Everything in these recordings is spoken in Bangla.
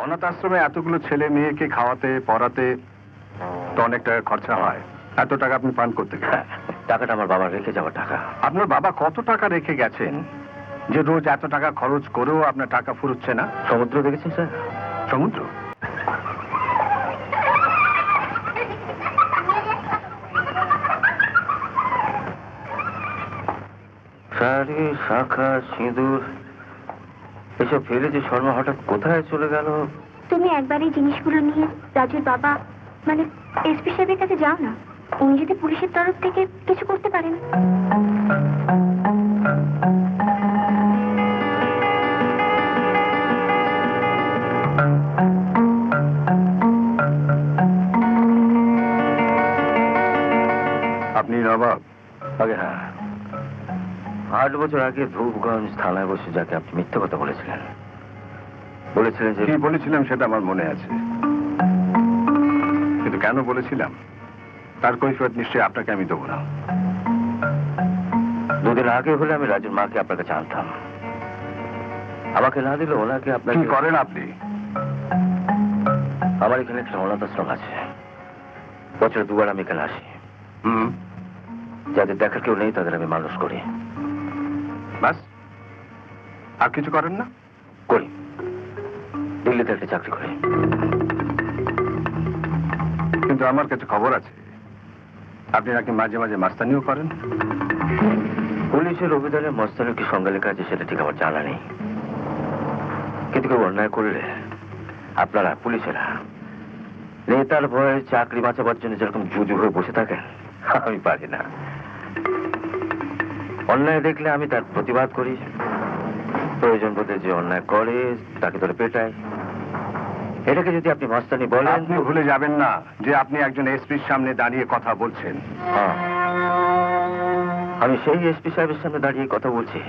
অনাথ আশ্রমে এতগুলো ছেলে মেয়েকে খাওয়াতে পড়াতে তো অনেক টাকা খরচা হয়। এত টাকা আপনি পান করতে গেলেন? টাকাটা আমার বাবা রেখে যাওয়ার টাকা। আপনার বাবা কত টাকা রেখে গেছেন যে রোজ এত টাকা খরচ করেও আপনার টাকা ফুরুচ্ছে না? সমুদ্র দেখেছেন স্যার? সমুদ্র? শাড়ি, শাখা, সিঁদুর এসব ফেলে যে শর্মা হঠাৎ কোথায় চলে গেল? তুমি একবার এই জিনিসগুলো নিয়ে রাজুর বাবা মানে এসপি সাহেবের কাছে যাও না। উনি যদি পুলিশের তরফ থেকে কিছু করতে পারেন। আপনি নবাব? আগে হ্যাঁ, 8 বছর আগে ধূপগঞ্জ থানায় বসে যাকে আপনি মিথ্যে কথা বলেছিলেন যে কি বলেছিলাম সেটা আমার মনে আছে, কিন্তু কেন বলেছিলাম তার কৈফিয়ত নিশ্চয়ই আপনাকে আমি দেবো না। 2 দিন আগে হলে আমি রাজুর মাকে আপনার কাছে আনতাম। আমাকে না দিলে ওনাকে আপনার কি করেন আপনি? আমার এখানে একটা অনাথ আশ্রম আছে, বছরে 2 বার আমি এখানে আসি। যাদের দেখার কেউ নেই তাদের আমি মানুষ করি। বাস? আর কিছু করেন না? করি, দিল্লিতে একটা চাকরি করি। কিন্তু আমার কাছে খবর আছে আপনি নাকি মাঝে মাঝে মাস্তানিও করেন। পুলিশের অভিধানে মস্তানের কি সংজ্ঞা লেখা আছে সেটা ঠিক আমার জানা নেই, কিন্তু কেউ অন্যায় করলে আপনারা পুলিশেরা নেতার ভয়ে চাকরি বাঁচাবার জন্য যেরকম জুজু হয়ে বসে থাকেন, আমি পারি না। অন্যায় দেখলে আমি তার প্রতিবাদ করি, প্রয়োজন বোধে যে অন্যায় করে তাকে ধরে পেটাই। এটাকে যদি আপনি মাস্তানি বলেন। আপনি ভুলে যাবেন না যে আপনি একজন এসপির সামনে দাঁড়িয়ে কথা বলছেন। আমি সেই এসপি সাহেবের সামনে দাঁড়িয়ে কথা বলছি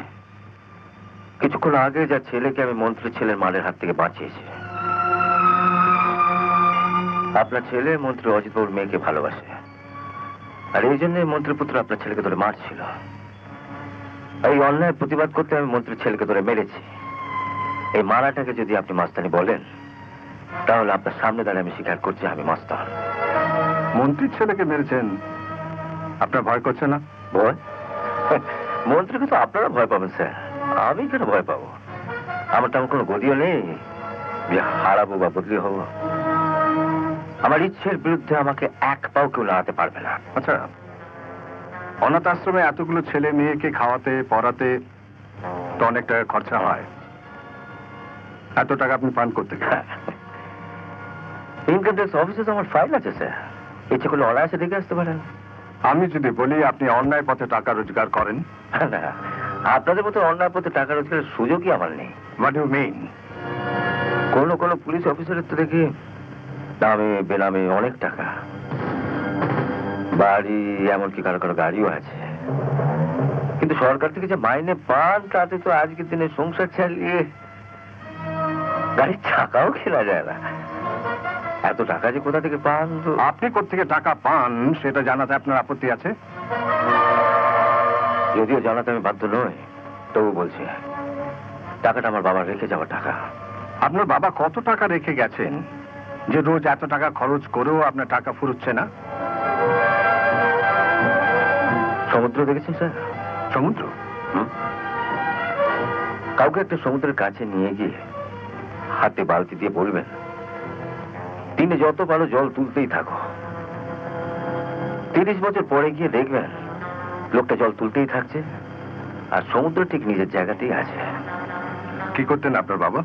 কিছুক্ষণ আগে যার ছেলেকে আমি মন্ত্রীর ছেলের মালের হাত থেকে বাঁচিয়েছি। আপনার ছেলে মন্ত্রী অজিত বাবুর মেয়েকে ভালোবাসে, আর এই জন্য মন্ত্রীপুত্র আপনার ছেলেকে ধরে মারছিল। এই অন্যায় প্রতিবাদ করতে আমি মন্ত্রীর ছেলেকে ধরে মেরেছি। এই মারাটাকে যদি আপনি মাস্তানি বলেন তাহলে আপনার সামনে দাঁড়িয়ে আমি স্বীকার করছি আমি মাস্তান। মন্ত্রীর ছেলেকে মেরেছেন, আপনার ভয় করছে না? ভয়? মন্ত্রীকে তো আপনারা ভয় পাবেন স্যার, আমি কেন ভয় পাবো? আমার তেমন কোনো গদিও নেই যে হারাবো বা বদলি হবো। আমার ইচ্ছের বিরুদ্ধে আমাকে 1 পাও কেউ লাগাতে পারবে না। আচ্ছা, অনাথ আশ্রমে এতগুলো ছেলে মেয়েকে খাওয়াতে পড়াতে তো অনেক টাকা খরচা হয়। এত টাকা আপনি পান করতে গেলেন? ইনকাম ট্যাক্স অফিসে তো আমার ফাইল আছে স্যার, ইচ্ছে করলে অনায়াসে দেখে আসতে পারেন। আমি যদি বলি আপনি অন্যায় পথে টাকা রোজগার করেন? না, আপনাদের মতো অন্যায় পথে টাকা রোজগারের সুযোগই আমার নেই। What you mean? কোনো পুলিশ অফিসারের তো দেখি দামে বেনামে অনেক টাকা, বাড়ি, এমনকি কারো কারো গাড়িও আছে। কিন্তু সরকার থেকে যে মাইনে পান তাতে তো আজকের দিনে সংসার চালিয়ে গাড়ির চাকাও কেনা যায় না। এত টাকা যে কোথা থেকে পান? আপনি কোত্থেকে টাকা পান সেটা জানাতে আপনার আপত্তি আছে? যদিও জানাতে আমি বাধ্য নই, তবু বলছি টাকাটা আমার বাবা রেখে যাওয়ার টাকা। আপনার বাবা কত টাকা রেখে গেছেন যে রোজ এত টাকা খরচ করেও আপনার টাকা ফুরুচ্ছে না? সমুদ্র দেখেছেন স্যার? সমুদ্র? কাউকে একটা সমুদ্রের কাছে নিয়ে গিয়ে হাতে বালতি দিয়ে বলবেন দিনে যত পারো জল তুলতেই থাকো। 30 বছর পরে গিয়ে দেখবেন লোকটা জল তুলতেই থাকছে আর সমুদ্র ঠিক নিজের জায়গাতেই আছে। কি করতেন আপনার বাবা?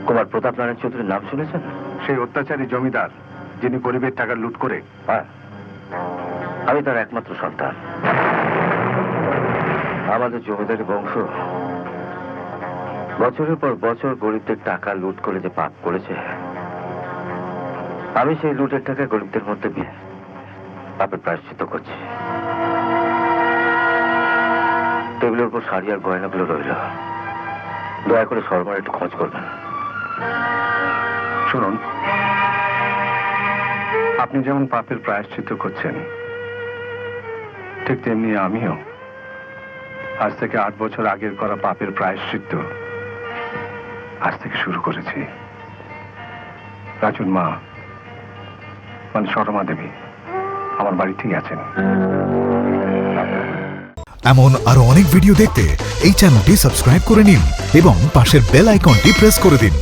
কুমার প্রতাপ নারায়ণ চৌধুরীর নাম শুনেছেন? সেই অত্যাচারী জমিদার যিনি গরিবের টাকা লুট করে? হ্যাঁ, আমি তার একমাত্র সন্তান। আমাদের জমিদারি বংশ বছরের পর বছর গরিবদের টাকা লুট করে যে পাপ করেছে, আমি সেই লুটের টাকা গরিবদের মধ্যে পাপের প্রায়শ্চিত্ত করছি। টেবিলের উপর শাড়ি আর গয়নাগুলো রইল, দয়া করে শর্মার একটু খোঁজ করবেন। শুনুন, আপনি যেমন পাপের প্রায়শ্চিত্ত করছেন ঠিক তেমনি আমিও আজ থেকে 8 বছর আগের করা পাপের প্রায়শ্চিত্ত আজ থেকে শুরু করেছি। রাজুর মা মানে শর্মা দেবী আমার বাড়িতেই আছেন। এমন আরো অনেক ভিডিও দেখতে এই চ্যানেলটি সাবস্ক্রাইব করে নিন এবং পাশের বেল আইকনটি প্রেস করে দিন।